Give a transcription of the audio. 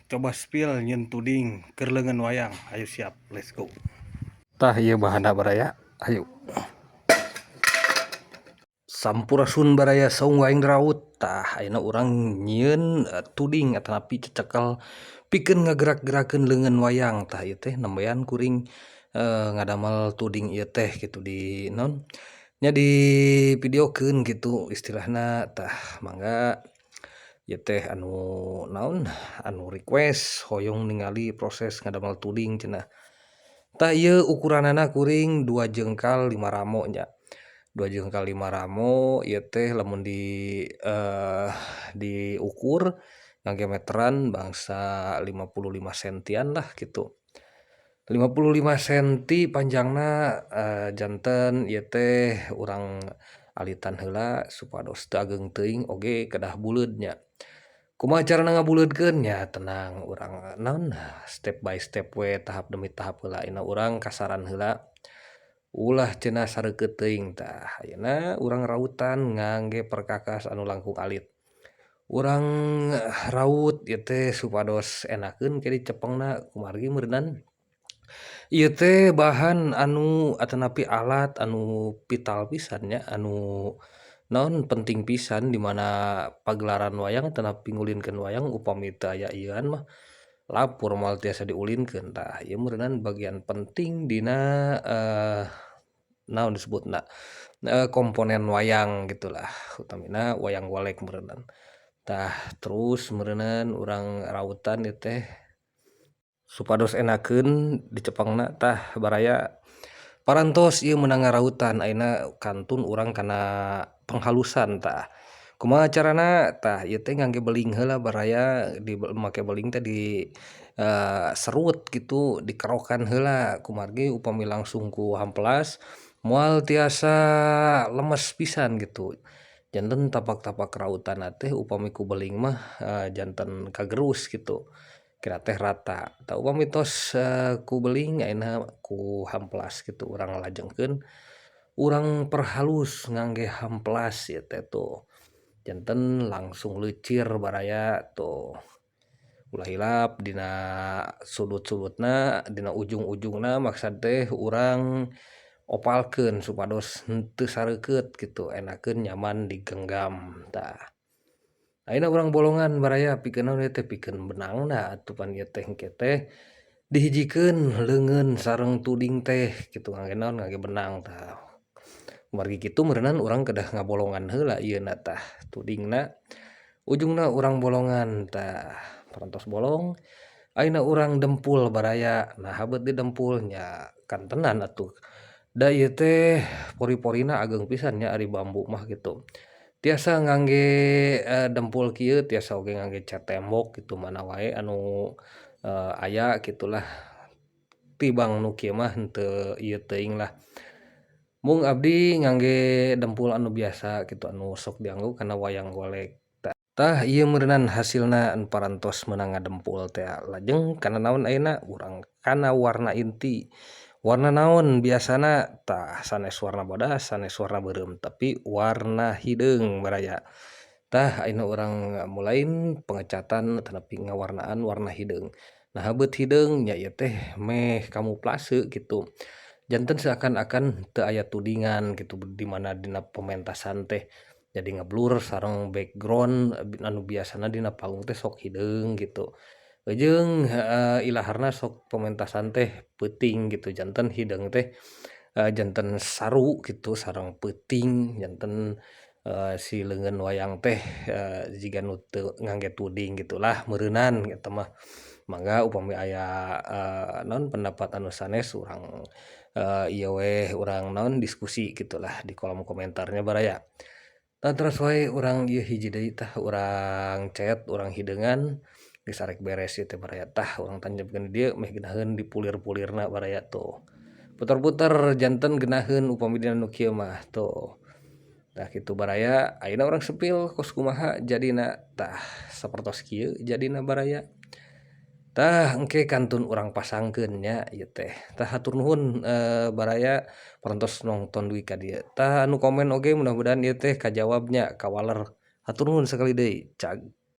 coba spill nyen tuding keur leungeun wayang. Ayo siap, let's go. Tah ieu bahanna baraya. Ayo. Sampurasun baraya saung aing raut. Tah ayeuna urang nyieun tuding atanapi cecekel pikeun ngagerak-gerakeun leungeun wayang. Tah ieu teh nembean kuring ngadamel tuding ieu teh gitu di naon? Nya di videokeun gitu istilahna. Tah mangga ieu teh anu naon? Anu request hoyong ningali proses ngadamel tuding cenah. Tah ieu ukuranana kuring 2 jengkal 5 ramo nya. 2 jengkal 5 ramo ieu teh lamun diukur ngangge meteran bangsa 55 sentian lah gitu. 55 senti panjangna janten ieu teh urang alitan heula supados teu ageng teuing oge kedah buleud nya. Kumaha carana ngabuleudkeun nya tenang urang naon step by step we tahap demi tahap heula ayeuna urang kasaran heula ulah cenah sareukeut teuing tah ayeuna urang rautan ngangge perkakas anu langkung alit. Urang raut ieu teh supados enakeun ke dicepengna kumargi meureunan ieu teh bahan anu atanapi alat anu vital pisan nya anu naon penting pisan di mana pagelaran wayang tanapi ngulinkeun wayang upami teu aya ieuan mah lapur moal tiasa diulinkeun tah ieu meureunan bagian penting dina naon disebutna komponen wayang gitulah utamina wayang golek meureunan. Tah terus meureunan urang rautan ieu teh supados enakeun dicepengna tah baraya parantos ieu meunang ngarautan ayeuna kantun urang kana penghalusan tah. Kumaha carana? Tah ieu teh ngangge beling heula baraya make beling teh di serut gitu dikerokan heula kumargi upami langsung ku hamplas moal tiasa lemes pisan gitu. Janten tapak-tapak rautanna teh upami ku beling mah janten kagerus gitu. Kira teh rata. Tah upami tos ku beling ayeuna ku hamplas gitu urang lajengkeun urang perhalus ngangge hamplas ieu teh tuh. Janten langsung leucir baraya tuh. Ulah hilap dina sudut-sudutna dina ujung-ujungna maksad teh urang opalkeun supados henteu sareukeut gitu enakeun nyaman digenggam tah. Ayeuna urang bolongan baraya pikeun naon ieu teh pikeun benangna atuh pan ieu teh engke teh dihijikeun leungeun sareng tuding teh gitu ngangge naon ngangge benang tah. Margi kitu meureunan urang kedah ngabolongan heula ieuna tah tudingna ujungna urang bolongan tah parantos bolong ayeuna urang dempul baraya nah habeut di dempul nya kantenan atuh da ieu teh pori-porina ageng pisan nya ari bambu mah gitu. Tiasa ngangge dempul kieu tiasa oge ngangge cat tembok gitu mana wae anu aya gitulah. Tibang nu kieu mah henteu ieu teuing lah. Mung abdi ngangge dempul anu biasa gitu anu sok dianggo kana wayang golek. Tah ieu meureunan hasilna anu parantos meunang ngadempul teh lajeng kana naon ayeuna urang kana warna inti. Warna naon biasana tah sanes warna bodas sanes warna beureum tapi warna hideung baraya. Tah ayeuna urang mulain pengecatan tanapi ngawarnaan warna hideung. Nah habeut hideung nya ieu teh meh kamuflase gitu. Janten seakan-akan teu aya tudingan gitu di mana dina pementasan teh jadi ngeblur sareng background anu biasana dina panggung teh sok hideung gitu. Jeung ilaharna sok pementasan teh peuting gitu janten hideung teh janten saru gitu sareng peuting janten si leungeun wayang teh jiga nu teu ngangge tuding gitulah meureunan eta mah. Mangga upami aya naon pendapat anu sanes urang ieu we urang naon diskusi gitulah di kolom komentarnya baraya. Tah terus wae urang ieu hiji deui tah urang chat urang hideungan geus arek beres ieu teh baraya tah urang tanjepkeun di dieu meh geunaheun dipulir-pulirna baraya tuh. Puter-puter janten geunaheun upami dina nu kieu mah tuh. Tah kitu baraya ayeuna urang sepil kos kumaha jadina tah sapertos kieu jadina baraya. Tah engke kantun urang pasangkeun nya ieu teh. Tah hatur nuhun baraya parantos nongton dugi ka dieu. Tah anu komen oge mudah-mudahan ieu teh kajawab nya kawaler. Hatur nuhun sakali deui. Cag.